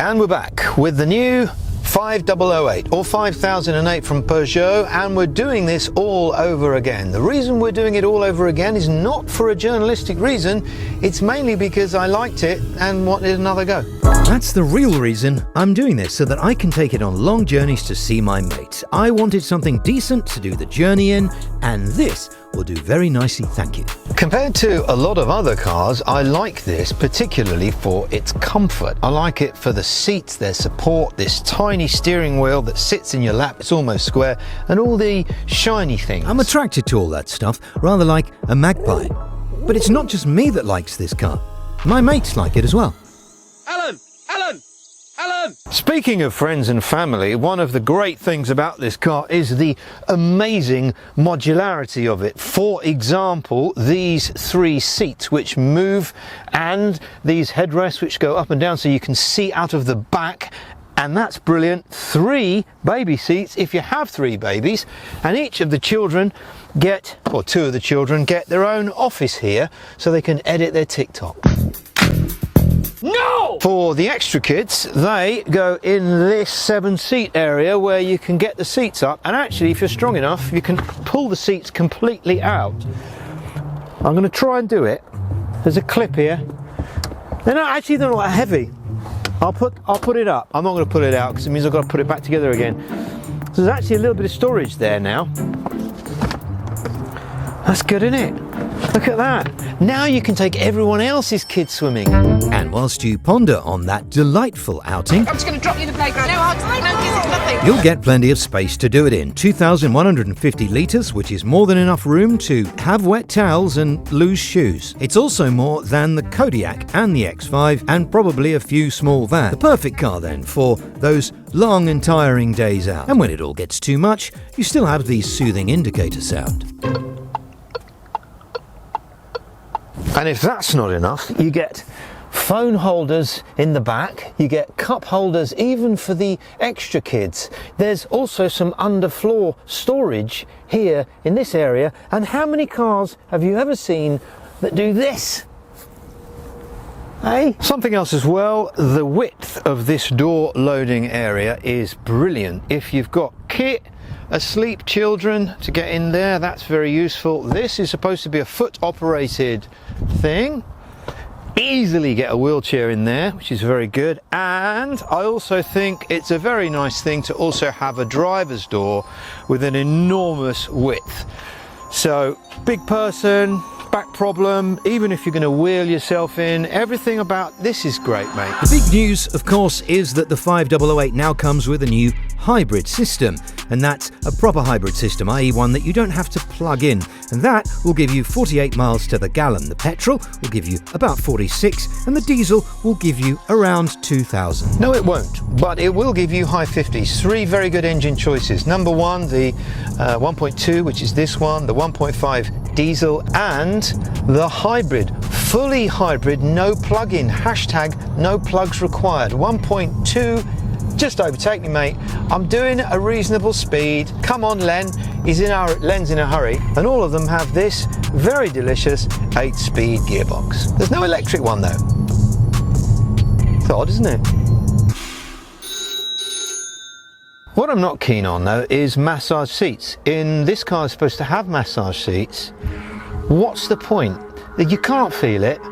And we're back with the new 5008 or 5008 from Peugeot, and we're doing this all over again. The reason we're doing it all over again is not for a journalistic reason, it's mainly because I liked it and wanted another go. That's the real reason I'm doing this, so that I can take it on long journeys to see my mates. I wanted something decent to do the journey in, and this will do very nicely, thank you. Compared to a lot of other cars, I like this particularly for its comfort. I like it for the seats, their support, this tiny steering wheel that sits in your lap, it's almost square, and all the shiny things. I'm attracted to all that stuff, rather like a magpie. But it's not just me that likes this car. My mates like it as well. Alan! Speaking of friends and family, one of the great things about this car is the amazing modularity of it. For example, these 3 seats which move, and these headrests which go up and down so you can see out of the back. And that's brilliant. 3 baby seats if you have 3 babies, and each of the children get, or 2 of the children get their own office here so they can edit their TikTok. No! For the extra kids, they go in this 7-seat area where you can get the seats up, and actually if you're strong enough you can pull the seats completely out. I'm going to try and do it. There's a clip here. They're not that heavy. I'll put it up. I'm not going to put it out because it means I've got to put it back together again. So there's actually a little bit of storage there now. That's good, isn't it? Look at that. Now you can take everyone else's kids swimming. And whilst you ponder on that delightful outing, I'm just going to drop you in the playground. No, it's nothing. you'll get plenty of space to do it in. 2,150 litres, which is more than enough room to have wet towels and loose shoes. It's also more than the Kodiaq and the X5, and probably a few small vans. The perfect car then for those long and tiring days out. And when it all gets too much, you still have the soothing indicator sound. And if that's not enough, you get phone holders in the back, you get cup holders even for the extra kids. There's also some underfloor storage here in this area. And how many cars have you ever seen that do this? Hey? Something else as well, the width of this door loading area is brilliant. If you've got kit, asleep children to get in there, that's very useful. This is supposed to be a foot operated thing. Easily get a wheelchair in there, which is very good. And I also think it's a very nice thing to also have a driver's door with an enormous width. So big person, back problem, even if you're going to wheel yourself in, everything about this is great, mate. The big news, of course, is that the 5008 now comes with a new hybrid system, and that's a proper hybrid system, i.e. one that you don't have to plug in, and that will give you 48 miles to the gallon. The petrol will give you about 46, and the diesel will give you around 2,000. No, it won't, but it will give you high 50s. 3 very good engine choices. Number 1, the 1.2, which is this one, the 1.5 diesel, and the hybrid, fully hybrid, no plug-in, hashtag no plugs required. 1.2, just overtake me, mate. I'm doing a reasonable speed. Come on, Len's in a hurry. And all of them have this very delicious 8-speed gearbox. There's no electric one though. It's odd, isn't it? What I'm not keen on though is massage seats. In this car is supposed to have massage seats. What's the point? You can't feel it.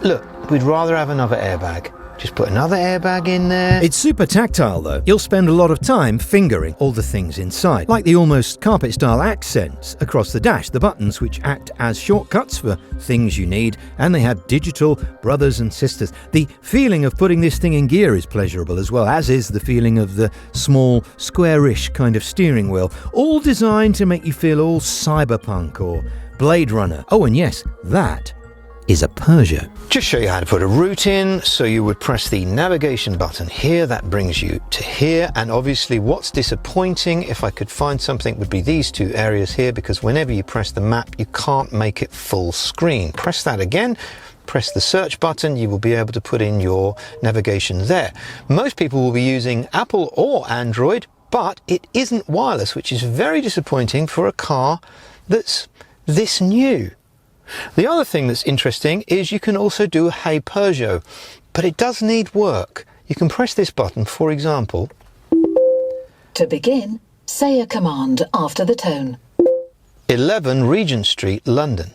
Look, we'd rather have another airbag. Just put another airbag in there. It's super tactile though. You'll spend a lot of time fingering all the things inside, like the almost carpet-style accents across the dash, the buttons which act as shortcuts for things you need, and they have digital brothers and sisters. The feeling of putting this thing in gear is pleasurable as well, as is the feeling of the small, squarish kind of steering wheel, all designed to make you feel all cyberpunk or Blade Runner. Oh, and yes, that is a Peugeot. Just show you how to put a route in. So you would press the navigation button here, that brings you to here. And obviously what's disappointing, if I could find something, would be these 2 areas here, because whenever you press the map you can't make it full screen. Press that again, press the search button, you will be able to put in your navigation there. Most people will be using Apple or Android, but it isn't wireless, which is very disappointing for a car that's this new. The other thing that's interesting is you can also do a Hey Peugeot, but it does need work. you can press this button, for example. To begin, say a command after the tone. 11 Regent Street, London.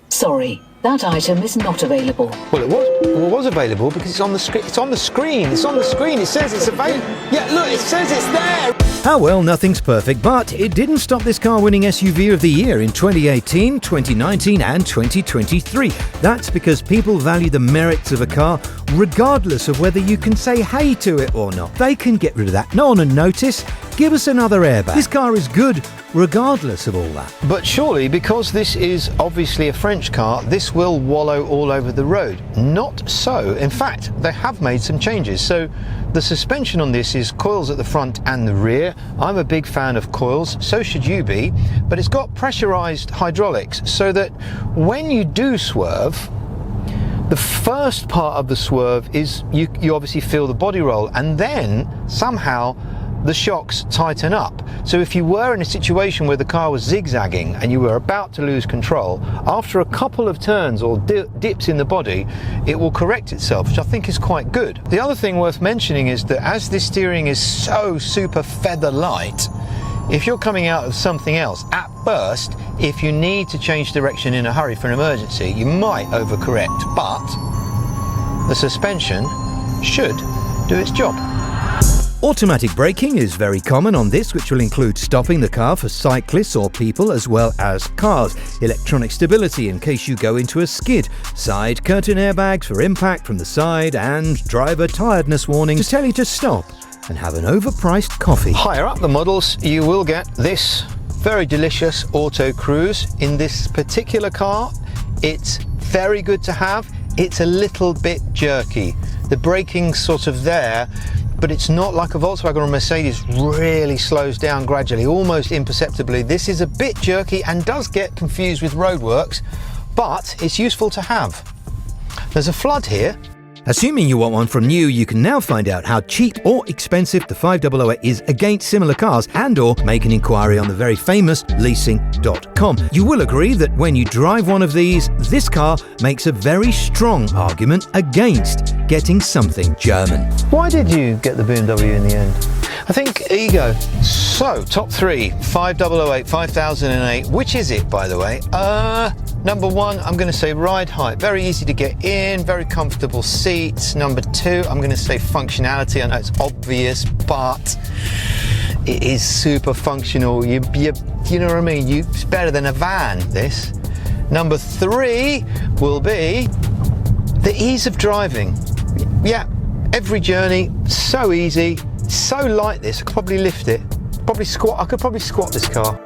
Sorry, that item is not available. Well, it was available because it's on the screen. It's on the screen. It's on the screen. It says it's available. Yeah, look, it says it's there. Ah well, nothing's perfect, but it didn't stop this car winning SUV of the year in 2018, 2019 and 2023. That's because people value the merits of a car regardless of whether you can say hey to it or not. They can get rid of that. No one will notice. Give us another airbag. This car is good regardless of all that. But surely, because this is obviously a French car, this will wallow all over the road. Not so. In fact, they have made some changes. So the suspension on this is coils at the front and the rear. I'm a big fan of coils, so should you be, but it's got pressurized hydraulics so that when you do swerve, the first part of the swerve is you obviously feel the body roll, and then somehow the shocks tighten up. So if you were in a situation where the car was zigzagging and you were about to lose control, after a couple of turns or dips in the body, it will correct itself, which I think is quite good. The other thing worth mentioning is that as this steering is so super feather light, if you're coming out of something else, at first, if you need to change direction in a hurry for an emergency, you might overcorrect, but the suspension should do its job. Automatic braking is very common on this, which will include stopping the car for cyclists or people as well as cars. Electronic stability in case you go into a skid. Side curtain airbags for impact from the side, and driver tiredness warning to tell you to stop and have an overpriced coffee. Higher up the models, you will get this very delicious auto cruise. In this particular car, it's very good to have. It's a little bit jerky. The braking's sort of there, but it's not like a Volkswagen or a Mercedes really slows down gradually, almost imperceptibly. This is a bit jerky and does get confused with roadworks, but it's useful to have. There's a flood here. Assuming you want one from new, you can now find out how cheap or expensive the 5008 is against similar cars, and or make an inquiry on the very famous Leasing.com. You will agree that when you drive one of these, this car makes a very strong argument against getting something German. Why did you get the BMW in the end? I think, here you go. So, top three, 5008, 5008. Which is it, by the way? Number one, I'm going to say ride height. Very easy to get in, very comfortable seats. Number two, I'm going to say functionality. I know it's obvious, but it is super functional. You know what I mean? It's better than a van, this. Number three will be the ease of driving. Yeah, every journey, so easy, so light this. I could probably lift it. I could probably squat this car.